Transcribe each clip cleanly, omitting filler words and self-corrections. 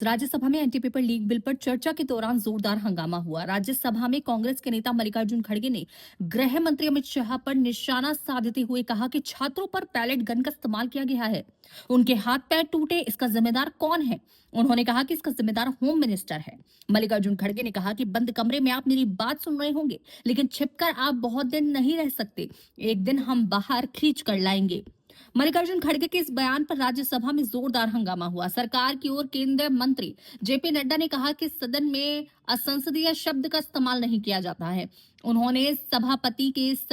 राज्यसभा में anti paper leak bill पर चर्चा के दौरान जोरदार हंगामा हुआ। राज्यसभा में कांग्रेस के नेता मल्लिकार्जुन खड़गे ने गृह मंत्री अमित शाह पर निशाना साधते हुए कहा कि छात्रों पर पैलेट गन का इस्तेमाल किया गया है। उनके हाथ पैर टूटे, इसका जिम्मेदार कौन है? उन्होंने कहा कि इसका जिम्मेदार होम मिनिस्टर है। मल्लिकार्जुन खड़गे ने कहा कि बंद कमरे में आप मेरी बात सुन रहे होंगे, लेकिन छिपकर आप बहुत दिन नहीं रह सकते। एक दिन हम बाहर खींच कर लाएंगे। मल्लिकार्जुन खड़गे के इस बयान पर राज्यसभा में जोरदार हंगामा हुआ। सरकार की ओर केंद्रीय मंत्री जेपी नड्डा ने कहा कि सदन में असंसदीय शब्द का इस्तेमाल नहीं किया जाता है। उन्होंने सभापति के इस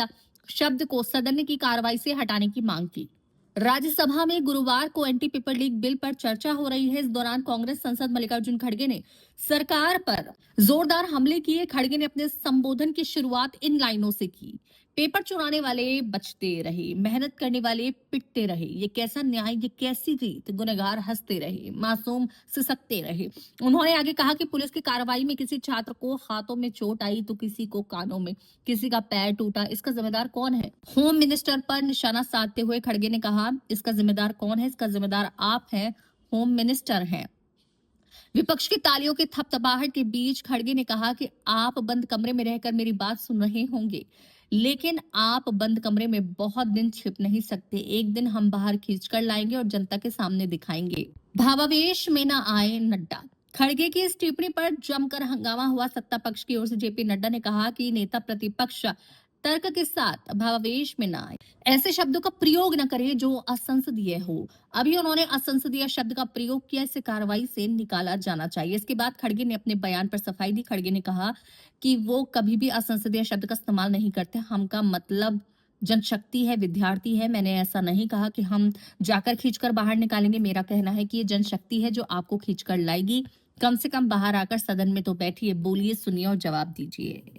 शब्द को सदन की कार्रवाई से हटाने की मांग की। राज्यसभा में गुरुवार को एंटी पेपर लीक बिल पर चर्चा हो रही है। इस दौरान कांग्रेस सांसद मल्लिकार्जुन खड़गे ने सरकार पर जोरदार हमले किए। खड़गे ने अपने संबोधन की शुरुआत इन लाइनों से की। पेपर चुराने वाले बचते रहे, मेहनत करने वाले पिटते रहे। ये कैसा न्याय, ये कैसी रीत? गुनहगार हंसते रहे, मासूम सिसकते रहे। उन्होंने आगे कहा कि पुलिस की कार्रवाई में किसी छात्र को हाथों में चोट आई तो किसी को कानों में, किसी का पैर टूटा। इसका जिम्मेदार कौन है? होम मिनिस्टर पर निशाना साधते हुए खड़गे ने कहा, इसका जिम्मेदार कौन है? इसका जिम्मेदार आप हैं, होम मिनिस्टर हैं। विपक्ष की तालियों की थपथपाहट के बीच खड़गे ने कहा कि आप बंद कमरे में रहकर मेरी बात सुन रहे होंगे, लेकिन आप बंद कमरे में बहुत दिन छिप नहीं सकते। एक दिन हम बाहर खींच कर लाएंगे और जनता के सामने दिखाएंगे। भावावेश में ना आए नड्डा। खड़गे की इस टिप्पणी पर जमकर हंगामा हुआ। सत्ता पक्ष की ओर से जेपी नड्डा ने कहा कि नेता प्रतिपक्ष तर्क के साथ भावावेश में ना आए, ऐसे शब्दों का प्रयोग न करें जो असंसदीय हो। अभी उन्होंने असंसदीय शब्द का प्रयोग किया, इसे कार्रवाई से निकाला जाना चाहिए। इसके बाद खड़गे ने अपने बयान पर सफाई दी। खड़गे ने कहा कि वो कभी भी असंसदीय शब्द का इस्तेमाल नहीं करते। हम का मतलब जनशक्ति है, विद्यार्थी है। मैंने ऐसा नहीं कहा कि हम जाकर खींचकर बाहर निकालेंगे। मेरा कहना है कि ये जनशक्ति है जो आपको खींचकर लाएगी। कम से कम बाहर आकर सदन में तो बैठिए, बोलिए, सुनिए और जवाब दीजिए।